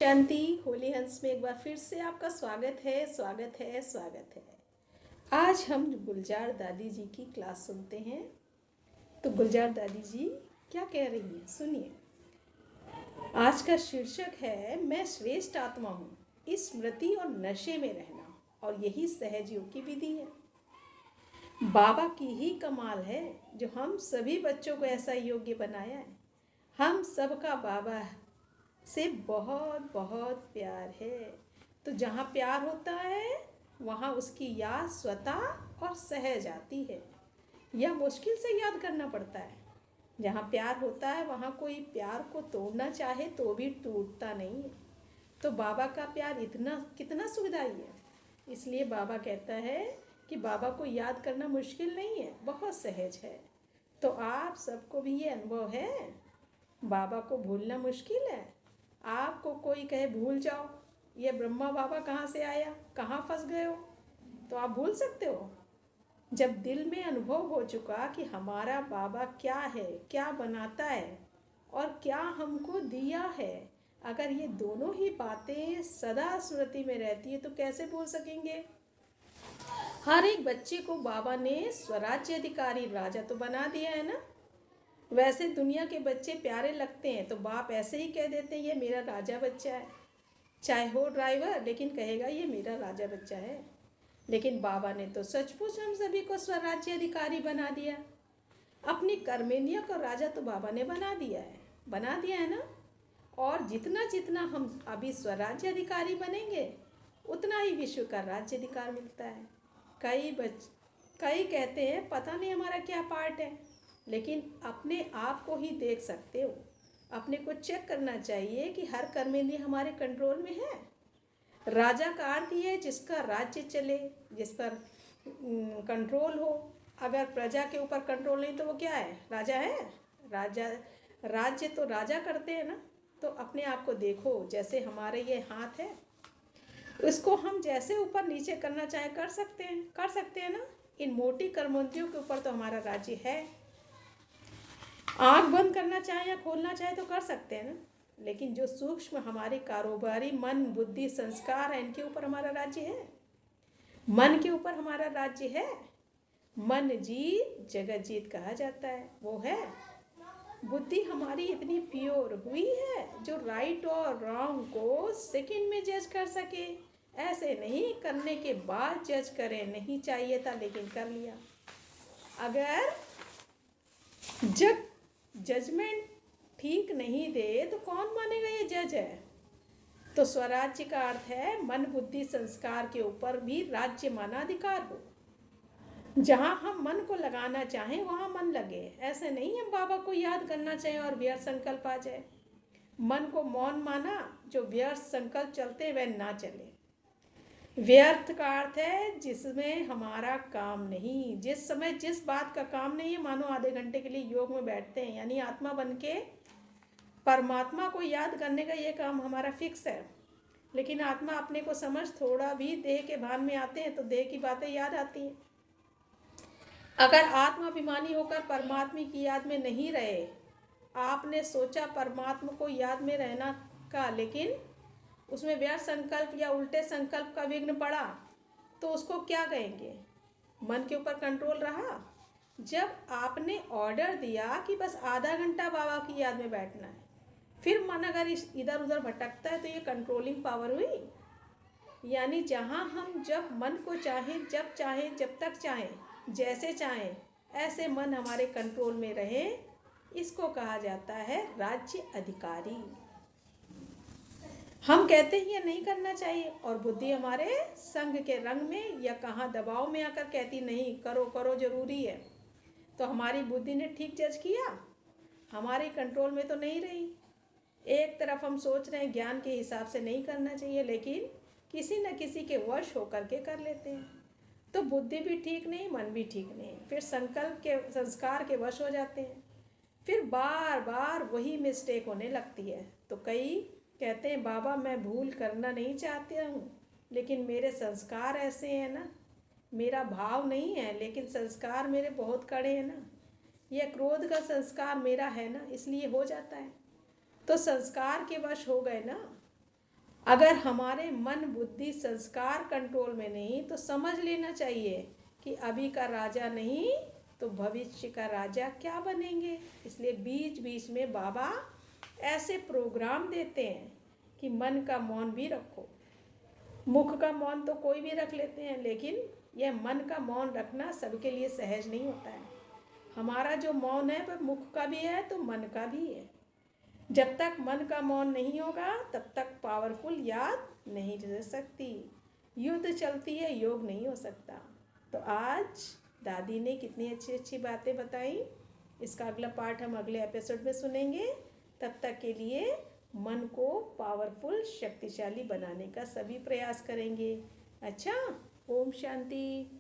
शांति होली हंस में एक बार फिर से आपका स्वागत है स्वागत है स्वागत है। आज हम गुलजार दादी जी की क्लास सुनते हैं। तो गुलजार दादी जी क्या कह रही हैं, सुनिए। आज का शीर्षक है मैं श्रेष्ठ आत्मा हूँ, स्मृति और नशे में रहना, और यही सहज योग की विधि है। बाबा की ही कमाल है जो हम सभी बच्चों को ऐसा योग्य बनाया है। हम सबका बाबा से बहुत बहुत प्यार है। तो जहाँ प्यार होता है वहाँ उसकी याद स्वतः और सहज आती है। यह मुश्किल से याद करना पड़ता है। जहाँ प्यार होता है वहाँ कोई प्यार को तोड़ना चाहे तो भी टूटता नहीं है। तो बाबा का प्यार इतना कितना सुखदाई है। इसलिए बाबा कहता है कि बाबा को याद करना मुश्किल नहीं है, बहुत सहज है। तो आप सबको भी ये अनुभव है, बाबा को भूलना मुश्किल है। आपको कोई कहे भूल जाओ, ये ब्रह्मा बाबा कहाँ से आया, कहाँ फंस गए हो, तो आप भूल सकते हो। जब दिल में अनुभव हो चुका कि हमारा बाबा क्या है, क्या बनाता है और क्या हमको दिया है, अगर ये दोनों ही बातें सदा स्मृति में रहती है तो कैसे भूल सकेंगे। हर एक बच्चे को बाबा ने स्वराज्य अधिकारी राजा तो बना दिया है ना। वैसे दुनिया के बच्चे प्यारे लगते हैं तो बाप ऐसे ही कह देते हैं ये मेरा राजा बच्चा है, चाहे हो ड्राइवर लेकिन कहेगा ये मेरा राजा बच्चा है। लेकिन बाबा ने तो सचमुच हम सभी को स्वराज्य अधिकारी बना दिया। अपनी कर्मेंद्रियों का राजा तो बाबा ने बना दिया है ना। और जितना जितना हम अभी स्वराज्य अधिकारी बनेंगे उतना ही विश्व का राज्य अधिकार मिलता है। कई कहते हैं पता नहीं हमारा क्या पार्ट है, लेकिन अपने आप को ही देख सकते हो। अपने को चेक करना चाहिए कि हर कर्मेंद्रिय हमारे कंट्रोल में है। राजा का अर्थ ये है जिसका राज्य चले, जिस पर कंट्रोल हो। अगर प्रजा के ऊपर कंट्रोल नहीं तो वो क्या है, राजा है। राजा राज्य तो राजा करते हैं ना। तो अपने आप को देखो, जैसे हमारे ये हाथ है इसको हम जैसे ऊपर नीचे करना चाहे कर सकते हैं ना। इन मोटी कर्मेंद्रियों के ऊपर तो हमारा राज्य है। आँख बंद करना चाहे या खोलना चाहे तो कर सकते हैं ना। लेकिन जो सूक्ष्म हमारे कारोबारी मन बुद्धि संस्कार है, इनके ऊपर हमारा राज्य है। मन के ऊपर हमारा राज्य है। मन जीत जगत जीत कहा जाता है, वो है। बुद्धि हमारी इतनी प्योर हुई है जो राइट और रॉन्ग को सेकंड में जज कर सके। ऐसे नहीं करने के बाद जज करें, नहीं चाहिए था लेकिन कर लिया। अगर जब जजमेंट ठीक नहीं दे तो कौन मानेगा ये जज है। तो स्वराज्य का अर्थ है मन बुद्धि संस्कार के ऊपर भी राज्य माना अधिकार हो। जहाँ हम मन को लगाना चाहें वहाँ मन लगे। ऐसे नहीं हम बाबा को याद करना चाहें और व्यर्थ संकल्प आ जाए। मन को मौन माना, जो व्यर्थ संकल्प चलते वह ना चले। व्यर्थ का अर्थ है जिसमें हमारा काम नहीं। जिस समय जिस बात का काम नहीं है, मानो आधे घंटे के लिए योग में बैठते हैं, यानी आत्मा बन के परमात्मा को याद करने का ये काम हमारा फिक्स है। लेकिन आत्मा अपने को समझ थोड़ा भी देह के भान में आते हैं तो देह की बातें याद आती हैं। अगर आत्माभिमानी होकर परमात्मा की याद में नहीं रहे, आपने सोचा परमात्मा को याद में रहना का, लेकिन उसमें व्यर्थ संकल्प या उल्टे संकल्प का विघ्न पड़ा, तो उसको क्या कहेंगे। मन के ऊपर कंट्रोल रहा। जब आपने ऑर्डर दिया कि बस आधा घंटा बाबा की याद में बैठना है, फिर मन अगर इधर उधर भटकता है तो ये कंट्रोलिंग पावर हुई। यानी जहाँ हम जब मन को चाहें, जब चाहें, जब तक चाहें, जैसे चाहें, ऐसे मन हमारे कंट्रोल में रहे, इसको कहा जाता है राज्य अधिकारी। हम कहते हैं ये नहीं करना चाहिए और बुद्धि हमारे संग के रंग में या कहाँ दबाव में आकर कहती नहीं करो करो जरूरी है। तो हमारी बुद्धि ने ठीक जज किया, हमारे कंट्रोल में तो नहीं रही। एक तरफ हम सोच रहे हैं ज्ञान के हिसाब से नहीं करना चाहिए, लेकिन किसी न किसी के वश होकर के कर लेते हैं। तो बुद्धि भी ठीक नहीं, मन भी ठीक नहीं, फिर संकल्प के संस्कार के वश हो जाते हैं। फिर बार बार वही मिस्टेक होने लगती है। तो कई कहते हैं बाबा मैं भूल करना नहीं चाहते हूँ, लेकिन मेरे संस्कार ऐसे हैं ना। मेरा भाव नहीं है लेकिन संस्कार मेरे बहुत कड़े हैं ना। यह क्रोध का संस्कार मेरा है ना, इसलिए हो जाता है। तो संस्कार के वश हो गए ना। अगर हमारे मन बुद्धि संस्कार कंट्रोल में नहीं तो समझ लेना चाहिए कि अभी का राजा नहीं तो भविष्य का राजा क्या बनेंगे। इसलिए बीच बीच में बाबा ऐसे प्रोग्राम देते हैं कि मन का मौन भी रखो। मुख का मौन तो कोई भी रख लेते हैं, लेकिन यह मन का मौन रखना सबके लिए सहज नहीं होता है। हमारा जो मौन है वह मुख का भी है तो मन का भी है। जब तक मन का मौन नहीं होगा तब तक पावरफुल याद नहीं रह सकती। युद्ध चलती है, योग नहीं हो सकता। तो आज दादी ने कितनी अच्छी अच्छी बातें बताई। इसका अगला पार्ट हम अगले एपिसोड में सुनेंगे। तब तक के लिए मन को पावरफुल शक्तिशाली बनाने का सभी प्रयास करेंगे। अच्छा, ओम शांति।